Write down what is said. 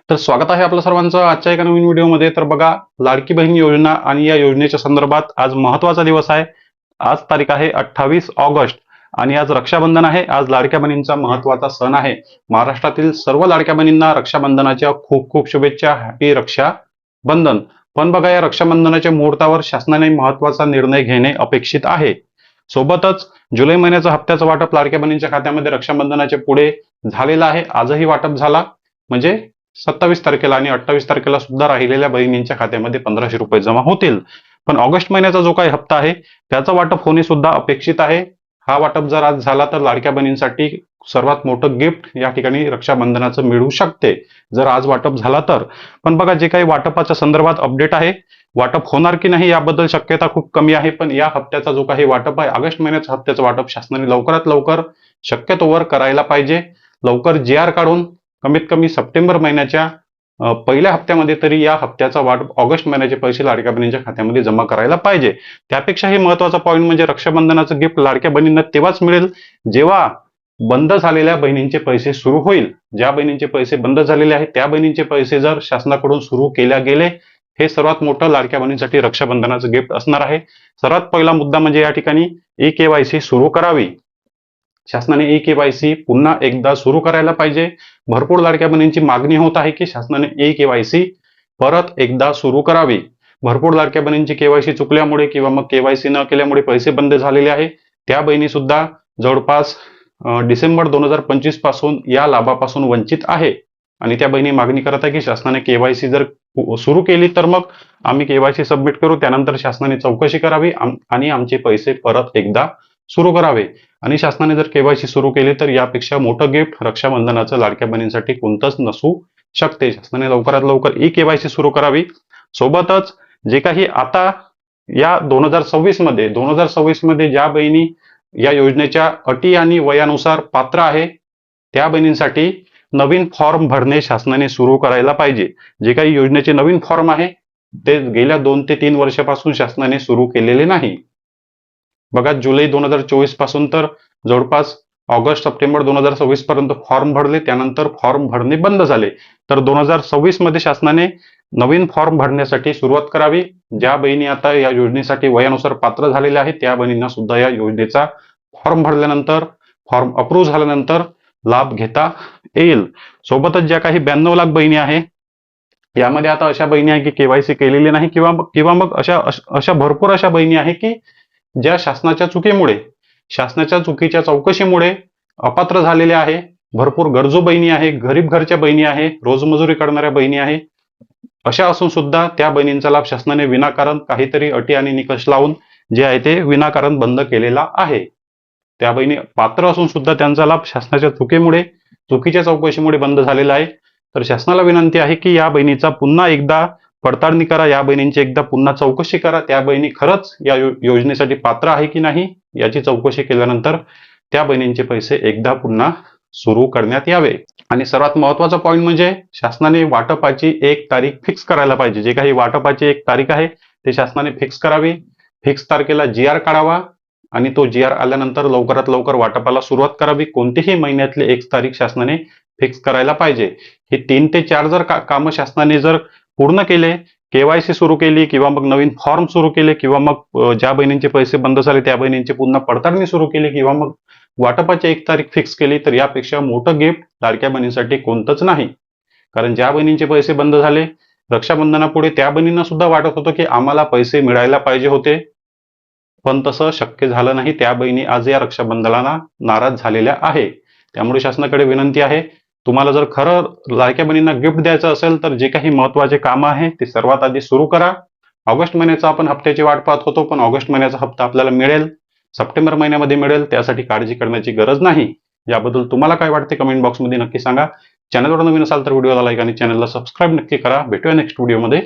तर स्वागत आहे आपल्या सर्वांचं आजच्या एका नवीन व्हिडिओमध्ये। तर बघा, लाडकी बहीण योजना आणि या योजनेच्या संदर्भात आज महत्त्वाचा दिवस आहे। आज तारीख आहे 28 ऑगस्ट आणि आज रक्षाबंधन आहे। आज लाडक्या बहिणींचा महत्त्वाचा सण आहे। महाराष्ट्रातील सर्व लाडक्या बहिणींना रक्षाबंधनाच्या खूप खूप शुभेच्छा। हॅपी रक्षाबंधन। पण बघा, या रक्षाबंधनाच्या मुहूर्तावर शासनाने महत्त्वाचा निर्णय घेणे अपेक्षित आहे। सोबतच जुलै महिन्याचा हप्त्याचं वाटप लाडक्या बहिणींच्या खात्यामध्ये रक्षाबंधनाच्या पुढे झालेलं आहे। आजही वाटप झाला, म्हणजे 27 तारखेला आणि 28 तारखेला सुद्धा राहिलेल्या बहिणींच्या खात्यामध्ये 1500 रुपये जमा होतील। पण ऑगस्ट महिन्याचा जो काही हप्ता आहे त्याचं वाटप होणे सुद्धा अपेक्षित आहे। हा वाटप जर आज झाला तर लाडक्या बहिणींसाठी सर्वात मोठं गिफ्ट या ठिकाणी रक्षाबंधनाचं मिळू शकते, जर आज वाटप झाला तर। पण बघा, जे काही वाटपाच्या संदर्भात अपडेट आहे, वाटप होणार की नाही याबद्दल शक्यता खूप कमी आहे। पण या हप्त्याचा जो काही वाटप आहे, ऑगस्ट महिन्याचा हप्त्याचं वाटप शासनाने लवकरात लवकर शक्यतोवर करायला पाहिजे। लवकर GR काढून कमीत कमी सप्टेंबर महिन्याच्या पहिल्या हप्त्यामध्ये तरी या हप्त्याचा वाटप ऑगस्ट महिन्याचे पैसे लाडक्या बहिणींच्या खात्यामध्ये जमा करायला पाहिजे। त्यापेक्षाही महत्त्वाचा पॉईंट म्हणजे रक्षाबंधनाचं गिफ्ट लाडक्या बहिणींना तेव्हाच मिळेल जेव्हा बंद झालेल्या बहिणींचे पैसे सुरू होईल। ज्या बहिणींचे पैसे बंद झालेले आहेत त्या बहिणींचे पैसे जर शासनाकडून सुरू केल्या गेले, हे सर्वात मोठं लाडक्या बहिणींसाठी रक्षाबंधनाचं गिफ्ट असणार आहे। सर्वात पहिला मुद्दा म्हणजे या ठिकाणी eKYC सुरू करावी। शासनाने eKYC पुन्हा एकदा सुरू करायला पाहिजे। भरपूर लाडक्या बहिणींची मागणी होत आहे की शासनाने eKYC परत एकदा सुरू करावी। भरपूर लाडक्या बहिणींची KYC चुकल्यामुळे किंवा मग KYC न केल्यामुळे पैसे बंद झालेले आहे। त्या बहिणी सुद्धा जवळपास डिसेंबर 2025 पासून या लाभापासून वंचित आहे आणि त्या बहिणी मागणी करत आहे की शासनाने KYC जर सुरू केली तर मग आम्ही KYC सबमिट करू, त्यानंतर शासनाने चौकशी करावी आणि आमचे पैसे परत एकदा सुरू करावे। आणि शासनाने जर KYC सुरू केली तर यापेक्षा मोठं गिफ्ट रक्षाबंधनाचं लाडक्या बहिणींसाठी कोणतंच नसू शकते। शासनाने लवकरात लवकर eKYC सुरू करावी। सोबतच जे काही आता या 2026 मध्ये ज्या बहिणी या योजनेच्या अटी आणि वयानुसार पात्र आहे त्या बहिणींसाठी नवीन फॉर्म भरणे शासनाने सुरू करायला पाहिजे। जे काही योजनेचे नवीन फॉर्म आहे ते गेल्या 2 ते 3 वर्षापासून शासनाने सुरू केलेले नाही। बघा, जुलै 2024 पासून तर जवळपास ऑगस्ट सप्टेंबर 2026 पर्यंत फॉर्म भरले, त्यानंतर फॉर्म भरणे बंद झाले। तर 2026 मध्ये शासनाने नवीन फॉर्म भरण्यासाठी सुरुवात करावी। ज्या बहिणी आता या योजनेसाठी वयानुसार पात्र झालेल्या आहेत त्या बहिणींना सुद्धा या योजनेचा फॉर्म भरल्यानंतर, फॉर्म अप्रूव्ह झाल्यानंतर लाभ घेता येईल। सोबतच ज्या काही 92 लाख बहिणी आहे यामध्ये आता अशा बहिणी आहे की KYC केलेली नाही किंवा मग अशा भरपूर अशा बहिणी आहे की ज्या शासनाच्या चुकीमुळे, शासनाच्या चुकीच्या चौकशीमुळे अपात्र झालेले आहे। भरपूर गरजू बहिणी आहे, गरीब घरच्या बहिणी आहे, रोजमजुरी करणाऱ्या बहिणी आहे। अशा असून सुद्धा त्या बहिणींचा लाभ शासनाने विनाकारण काहीतरी अटी आणि निकष लावून जे आहे ते विनाकारण बंद केलेला आहे। त्या बहिणी पात्र असून सुद्धा त्यांचा लाभ शासनाच्या चुकीमुळे, चुकीच्या चौकशीमुळे बंद झालेला आहे। तर शासनाला विनंती आहे की या बहिणीचा पुन्हा एकदा पडताळणी करा, या बहिणींची एकदा पुन्हा चौकशी करा। त्या बहिणी खरंच या योजनेसाठी पात्र आहे की नाही याची चौकशी केल्यानंतर त्या बहिणींचे पैसे एकदा पुन्हा सुरू करण्यात यावे। आणि सर्वात महत्त्वाचा पॉईंट म्हणजे शासनाने वाटपाची एक तारीख फिक्स करायला पाहिजे। जे काही वाटपाची एक तारीख आहे ते शासनाने फिक्स करावी। फिक्स तारखेला GR काढावा आणि तो GR आल्यानंतर लवकरात लवकर वाटपाला सुरुवात करावी। कोणतीही महिन्यातली एक तारीख शासनाने फिक्स करायला पाहिजे। ही 3 ते 4 जर कामं शासनाने जर पूर्ण केले, KYC सुरू केली किंवा मग नवीन फॉर्म सुरू केले किंवा मग ज्या बहिणींचे पैसे बंद झाले त्या बहिणींची पुन्हा पडताळणी सुरू केली किंवा मग वाटपाची एक तारीख फिक्स केली तर यापेक्षा मोठं गिफ्ट लाडक्या बहिणींसाठी कोणतंच नाही। कारण ज्या बहिणींचे पैसे बंद झाले रक्षाबंधनापुढे त्या बहिणींना सुद्धा वाटत होतं की आम्हाला पैसे मिळायला पाहिजे होते, पण तसं शक्य झालं नाही। त्या बहिणी आज या रक्षाबंधनाला नाराज झालेल्या आहे। त्यामुळे शासनाकडे विनंती आहे, तुम्हाला जर खरं लाडक्या बहिणींना गिफ्ट द्यायचं असेल तर जे काही महत्त्वाचे कामं आहे ते सर्वात आधी सुरू करा। ऑगस्ट महिन्याचा आपण हप्त्याची वाट पाहत होतो, पण ऑगस्ट महिन्याचा हप्ता आपल्याला मिळेल, सप्टेंबर महिन्यामध्ये मिळेल, त्यासाठी काळजी करण्याची गरज नाही। याबद्दल तुम्हाला काय वाटते कमेंट बॉक्समध्ये नक्की सांगा। चॅनलवर नवीन असाल तर व्हिडिओला लाईक आणि चॅनलला सबस्क्राईब नक्की करा। भेटूया नेक्स्ट व्हिडिओमध्ये।